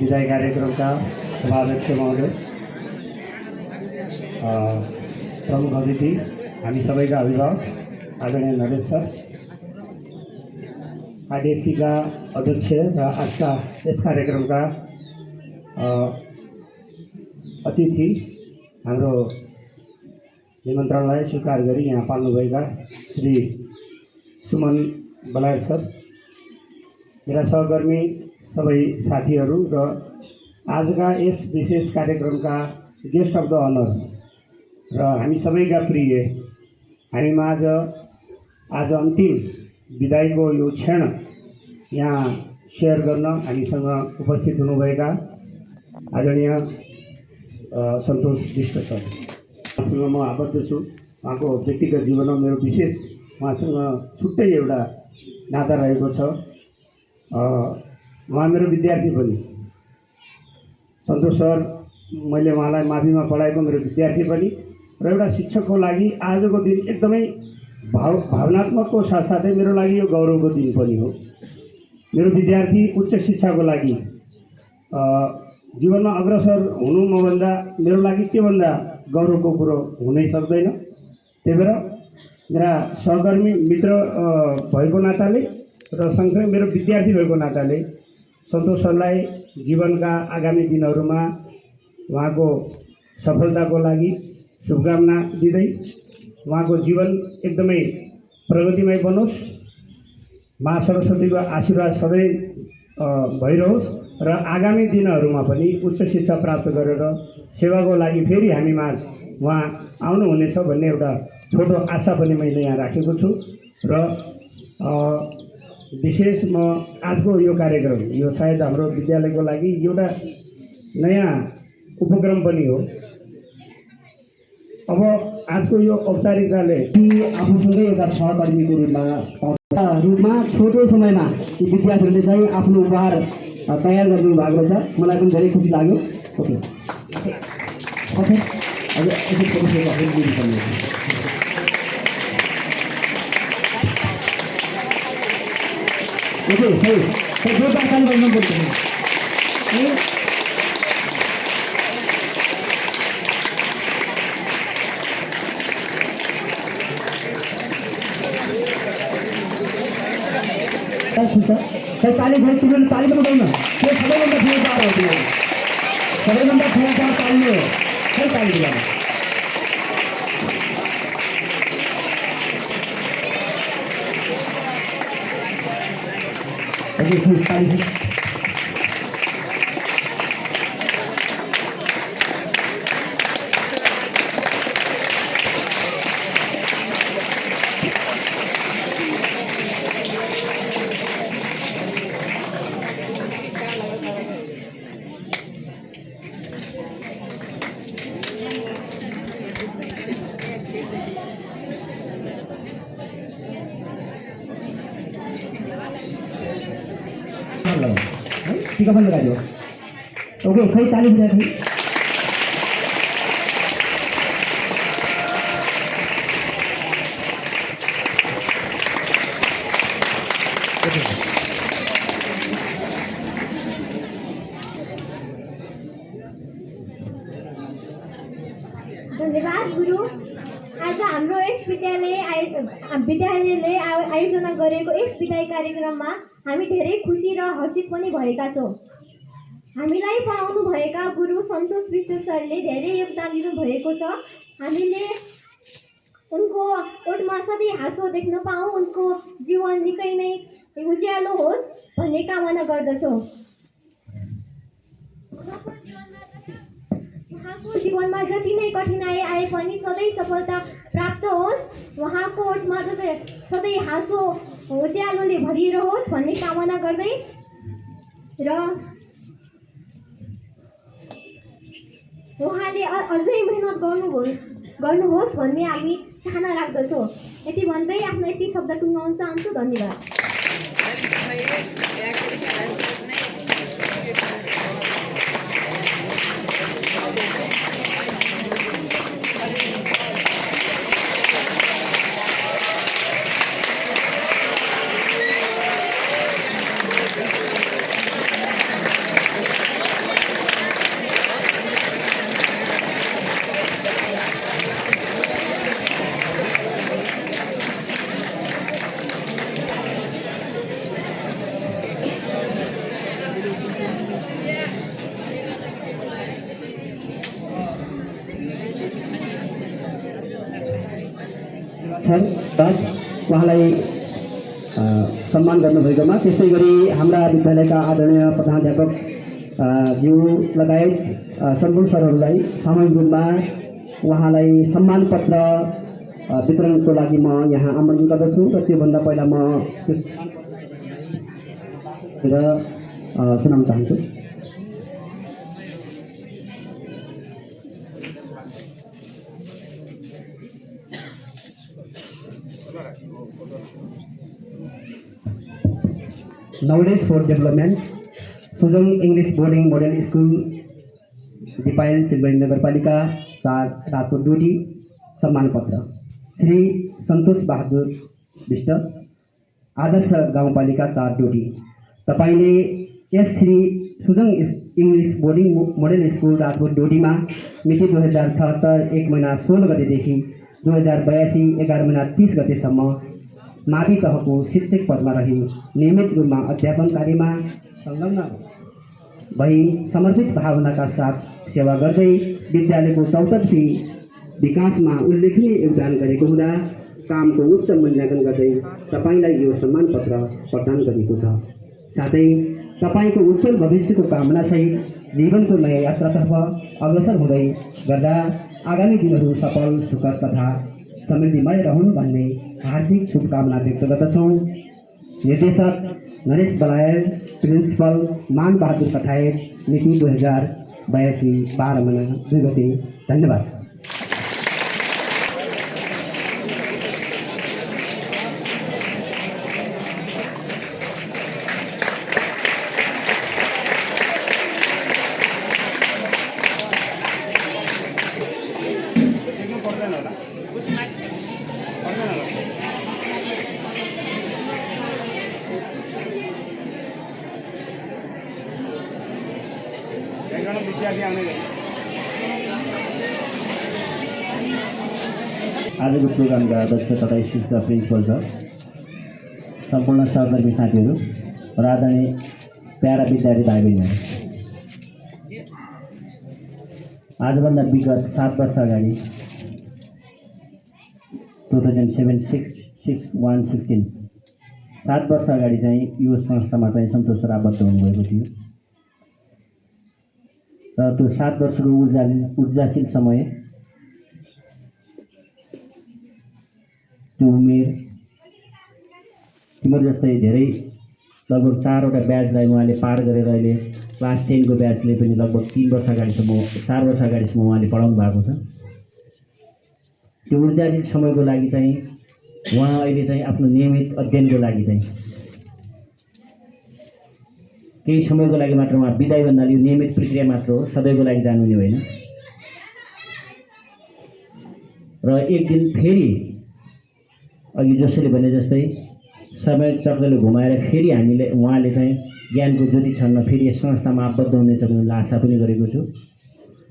विदाई कार्यक्रमका सभाध्यक्ष महोदय, प्रमुख अतिथि, हामी सबैका अभिभावक आदरणीय नरेश सर, आइडिएससीका अध्यक्ष र आजका यस कार्यक्रमका अतिथि, हाम्रो निमन्त्रणलाई स्वीकार गरी यहाँ पाल्नुभएका श्री सुमन बलायत सर, मेरा सहकर्मी सबै साथीहरू र आजका यस विशेष कार्यक्रमका गेस्ट अफ द अनर र हामी सबैका प्रिय, हामीमा आज अन्तिम विदाईको यो क्षण यहाँ सेयर गर्न हामीसँग उपस्थित हुनुभएका आदरणीय सन्तोष विष्ट सर, उहाँसँग म आबद्ध छु। उहाँको व्यक्तिगत जीवनमा मेरो विशेष उहाँसँग छुट्टै एउटा नाता रहेको छ। उहाँ मेरो विद्यार्थी पनि। सन्तोष सर, मैले उहाँलाई माविमा पढाएको मेरो विद्यार्थी पनि र एउटा शिक्षकको लागि आजको दिन एकदमै भावनात्मकको साथसाथै मेरो लागि यो गौरवको दिन पनि हो। मेरो विद्यार्थी उच्च शिक्षाको लागि जीवनमा अग्रसर हुनु मभन्दा मेरो लागि त्योभन्दा गौरवको कुरो हुनै सक्दैन। त्यही भएर मेरा सहकर्मी मित्र भएको नाताले र सँगसँगै मेरो विद्यार्थी भएको नाताले सन्तोष सरलाई जीवनका आगामी दिनहरूमा उहाँको सफलताको लागि शुभकामना दिँदै उहाँको जीवन एकदमै प्रगतिमय बनोस्, माँ सरस्वतीको आशीर्वाद सधैँ भइरहोस् र आगामी दिनहरूमा पनि उच्च शिक्षा प्राप्त गरेर सेवाको लागि फेरि हामीमा उहाँ आउनुहुनेछ भन्ने एउटा छोटो आशा पनि मैले यहाँ राखेको छु। र विशेष म आजको यो कार्यक्रम यो सायद हाम्रो विद्यालयको लागि एउटा नयाँ उपक्रम पनि हो। अब आजको यो औपचारिकताले आफूसँगै एउटा सहकर्मीको रूपमा छोटो समयमा यी विद्यार्थीहरूले चाहिँ आफ्नो उपहार तयार गरिदिनु भएको छ। मलाई पनि धेरै खुसी लाग्यो। ओके, ताली तिमीले ताली पनि बजाउन, त्यो सबैभन्दा ठुलो चाड हो। तिमीहरू सबैभन्दा ठुलो चाड ताली हो। खै ताली बजाउन। ताली टीका बंद कर दो। ओके, खै ताली बजा खै। धन्यवाद गुरु। आज हाम्रो यस विद्यालयले आयोजना गरेको यस विदाई कार्यक्रममा हामी धेरै खुसी र हर्षित पनि भएका छौँ। हामीलाई पढाउनु भएका गुरु सन्तोष विष्ट सरले धेरै योगदान दिनुभएको छ। हामीले उनको ओठमा सधैँ हाँसो देख्न पाऊँ, उनको जीवन निकै नै उज्यालो होस् भन्ने कामना गर्दछौँ। उहाँको जीवनमा जति नै कठिनाई आए पनि सधैँ सफलता प्राप्त होस्, उहाँको ओठमा सधैँ हाँसो उज्यालोले भरिरहोस् भन्ने कामना गर्दै र उहाँले अझै मेहनत गर्नुहोस् भन्ने हामी चाहना राख्दछौँ। यति भन्दै आफ्नो यति शब्द टुङ्गाउन चाहन्छु। धन्यवाद। सर राज उहाँलाई सम्मान गर्नुभएकोमा, त्यसै गरी हाम्रा विद्यालयका आदरणीय प्रधानाध्यापक ज्यू लगायत सम्पूर्ण सरहरूलाई सामूहिक रूपमा उहाँलाई सम्मान पत्र वितरणको लागि म यहाँ आमन्त्रण गर्दछु र त्योभन्दा पहिला म सुनाउन चाहन्छु। Knowledge for Development, Sujang English boarding model school Dipayal Silgadhi नगरपालिका 4 राजकोट डोटी सम्मान पत्र। श्री सन्तोष बहादुर विष्ट, आदर्श गाउँपालिका 4 डोटी। तपाईँले यस Shri Sujang English boarding model school Rajkot डोटीमा मिति 2076 1 महिना 16 गतेदेखि 2082 11 महिना 30 गतेसम्म मावि तहको शिक्षक पदमा रही नियमित रूपमा अध्यापन कार्यमा संलग्न भई समर्पित भावनाका साथ सेवा गर्दै विद्यालयको चौतर्फी विकासमा उल्लेखनीय योगदान गरेको हुँदा कामको उच्च मूल्याङ्कन गर्दै तपाईँलाई यो सम्मान पत्र प्रदान गरिएको छ। साथै तपाईँको उज्जवल भविष्यको कामनासहित जीवनको नयाँ यात्रातर्फ अग्रसर हुँदै गर्दा आगामी दिनहरू सफल सुखद तथा समृद्धिमय रहन् भन्ने हार्दिक शुभकामना व्यक्त गर्दछौँ। निर्देशक नरेश बलायल, प्रिन्सिपल मान बहादुर कठायत, मिति 2082 12 महिना 2 गते। धन्यवाद। आजको प्रोग्रामका अध्यक्ष तथा स्कुलका प्रिन्सिपल सर, सम्पूर्ण सहकर्मी साथीहरू र आदरणीय प्यारा विद्यार्थी भाइ बहिनीहरू, आजभन्दा विगत 7 वर्ष अगाडि 2007-16 7 वर्ष अगाडि चाहिँ यो संस्थामा चाहिँ सन्तोष सर आबद्ध हुनुभएको थियो र त्यो 7 वर्षको ऊर्जाशील समय, त्यो उमेर तिम्रो जस्तै धेरै लगभग 4वटा ब्याचलाई उहाँले पार गरेर अहिले क्लास 10 को ब्याचले पनि लगभग 3 वर्ष अगाडिसम्म 4 वर्ष अगाडिसम्म उहाँले पढाउनु भएको छ। त्यो ऊर्जाशील समयको लागि चाहिँ उहाँ अहिले चाहिँ आफ्नो नियमित अध्ययनको लागि चाहिँ केही समयको लागि मात्र उहाँ बिदाई भन्नाले यो नियमित प्रक्रिया मात्र हो, सधैँको लागि जानुहुने होइन। र एक दिन फेरि अघि जसले भने जस्तै समय चक्रले घुमाएर फेरि हामीले उहाँले चाहिँ ज्ञानको ज्योति छन्न फेरि यस संस्थामा आबद्ध हुनेछ भन्ने आशा पनि गरेको छु।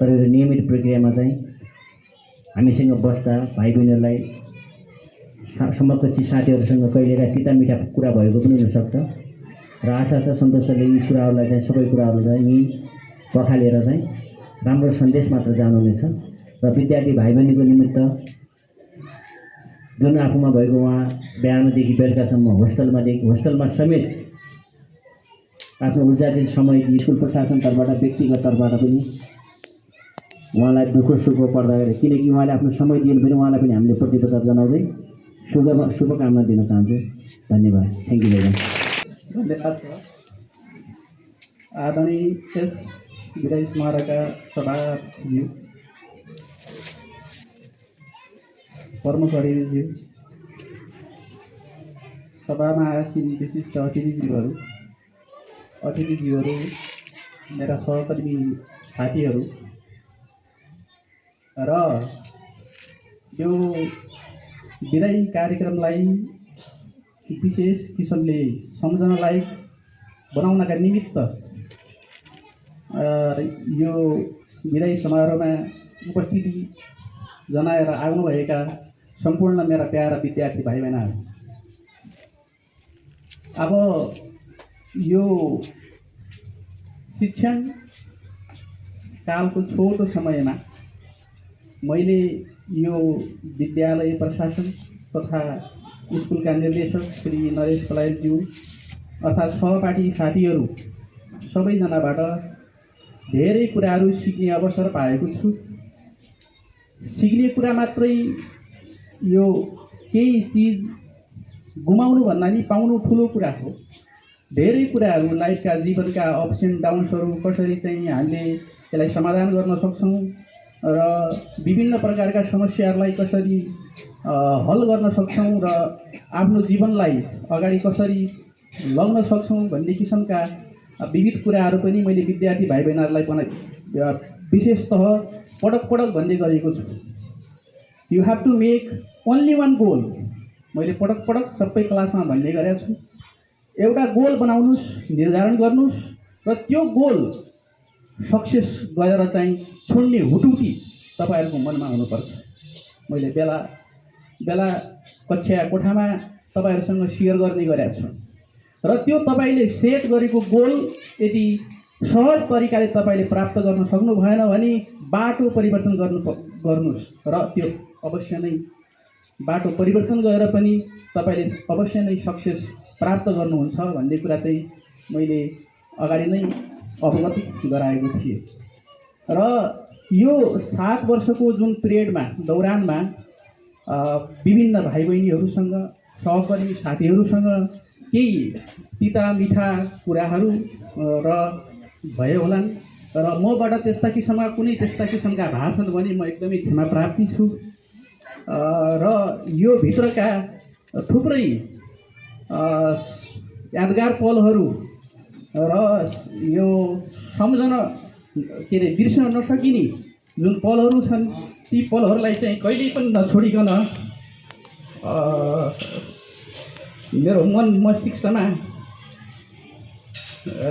तर यो नियमित प्रक्रियामा चाहिँ हामीसँग बस्दा भाइ बहिनीहरूलाई समकक्षी साथीहरूसँग कहिलेका तिता मिठा कुरा भएको पनि हुनसक्छ र आशा छ सन्तोष सरले यी कुराहरूलाई चाहिँ सबै कुराहरू चाहिँ यी पखालेर चाहिँ राम्रो सन्देश मात्र जानुहुनेछ र विद्यार्थी भाइ बहिनीको निमित्त जुन आफूमा भएको उहाँ बिहानदेखि बेलुकासम्म होस्टलमा समेत आफ्नो ऊर्जाशील समय स्कुल प्रशासन तर्फबाट व्यक्तिगत तर्फबाट पनि उहाँलाई दुःख सुख पर्दाखेरि किनकि उहाँले आफ्नो समय दिनु पनि उहाँलाई पनि हामीले प्रतिबद्धता जनाउँदै शुभकामना दिन चाहन्छु। धन्यवाद। Thank you very much. धन्यवाद सर। आदरणीय एस विदाई स्मारक सभाज्यू, कर्मचारीज्यू, सभामा आएका विशिष्ट अतिथिज्यूहरू, मेरा सहकर्मी साथीहरू र यो विदाई कार्यक्रमलाई विशेष किसिमले सम्झनालायक बनाउनका निमित्त यो विदाई समारोहमा उपस्थिति जनाएर आउनुभएका सम्पूर्ण मेरा प्यारा विद्यार्थी भाइ बहिनीहरू, अब यो शिक्षण कालको छोटो समयमा मैले यो विद्यालय प्रशासन तथा स्कुलका निर्देशक श्री नरेश पलायतज्यू अर्थात् सहपाठी साथीहरू सबैजनाबाट धेरै कुराहरू सिक्ने अवसर पाएको छु। सिक्ने कुरा मात्रै यो केही चिज गुमाउनु भन्दा नि पाउनु ठुलो कुरा हो। धेरै कुराहरू लाइफका जीवनका अप्स एन्ड डाउन्सहरू कसरी चाहिँ हामीले त्यसलाई समाधान गर्न सक्छौँ र विभिन्न प्रकारका समस्याहरूलाई कसरी हल गर्न सक्छौँ र आफ्नो जीवनलाई अगाडि कसरी लग्न सक्छौँ भन्ने किसिमका विविध कुराहरू पनि मैले विद्यार्थी भाइ बहिनीहरूलाई विशेषतः पटक पटक भन्दै गरेको छु। You have to make only one goal. मैले पटक पटक सबै क्लासमा भन्ने गरेको छु। एउटा गोल बनाउनुहोस्, निर्धारण गर्नुहोस् र त्यो गोल सक्सेस गरेर चाहिँ छोड्ने हुटुटी तपाईँहरूको मनमा हुनुपर्छ। मैले बेला बेला कक्षा कोठामा तपाईँहरूसँग सेयर गर्ने गरेको छु र त्यो तपाईँले सेट गरेको गोल यदि सहज तरिकाले तपाईँले प्राप्त गर्न सक्नु भएन भने बाटो परिवर्तन गर्नुहोस् र त्यो अवश्य नै बाटो परिवर्तन गरेर पनि तपाईँले अवश्य नै सक्सेस प्राप्त गर्नुहुन्छ भन्ने कुरा चाहिँ मैले अगाडि नै अवगत गराएको थिएँ। र यो 7 वर्षको जुन पिरियडमा दौरानमा विभिन्न भाइ बहिनीहरूसँग सहकर्मी साथीहरूसँग केही तिता मिठा कुराहरू र भए होलान् र मबाट त्यस्ता किसिमका भाषण भने म एकदमै क्षमा प्रार्थी छु। र यो भित्रका थुप्रै यादगार पलहरू र यो सम्झन बिर्सन नसकिने जुन पलहरू छन् ती पलहरूलाई चाहिँ कहिल्यै पनि नछोडिकन मेरो मन मस्तिष्कमा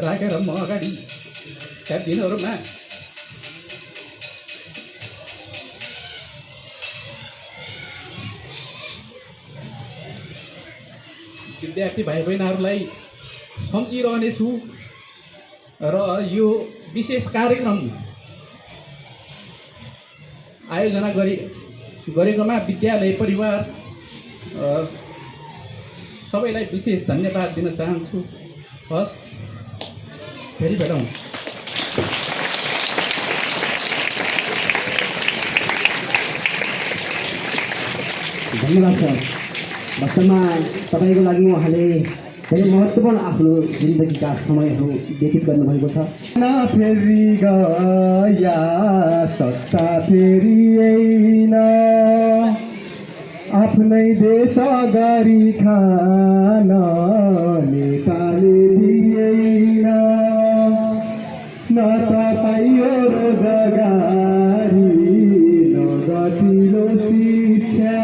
राखेर म अगाडि दिनहरूमा विद्यार्थी भाइ बहिनीहरूलाई सम्झिरहनेछु र यो विशेष कार्यक्रम आयोजना गरेकोमा विद्यालय परिवार सबैलाई विशेष धन्यवाद दिन चाहन्छु। हस्, फेरि भेटौँ। धन्यवाद सर। वास्तवमा तपाईँको लागि उहाँले धेरै महत्त्वपूर्ण आफ्नो जिन्दगीका समयहरू व्यतीत गर्नुभएको छ। फेरि गया सत्ता फेरि ऐन, आफ्नै देश गरी खान नेताले दिएन, न पाइयो रोजगारी न गतिलो शिक्षा,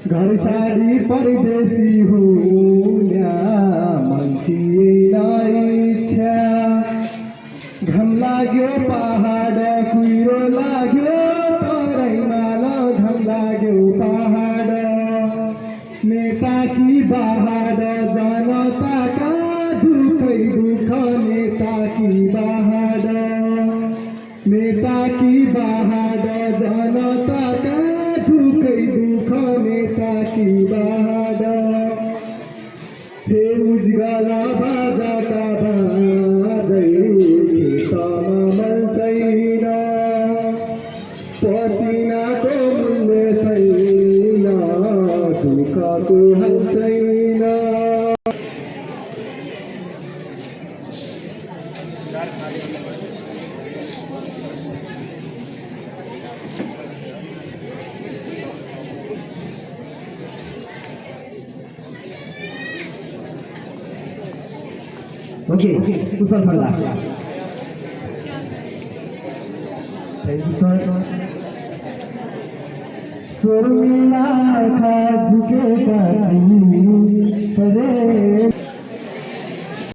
घर छाडी परदेशी हुन्या मान्छेलाई इच्छा, घम लाग्यो पहाड कुहिरो लाग्यो तराईमाल, घम लाग्यो पहाड नेता कि बाहर जनताका दुखै दुख, नेता कि बाहर जनताका दुखै दुख, नेता कि बाहर फेउज गला बाजाका बाजै खेतमा मल छैन, पसिनाको मूल्य छैन, दुःखको हल छैन। ओके, कुशल फर्ला। सुरमिला खा झुकेका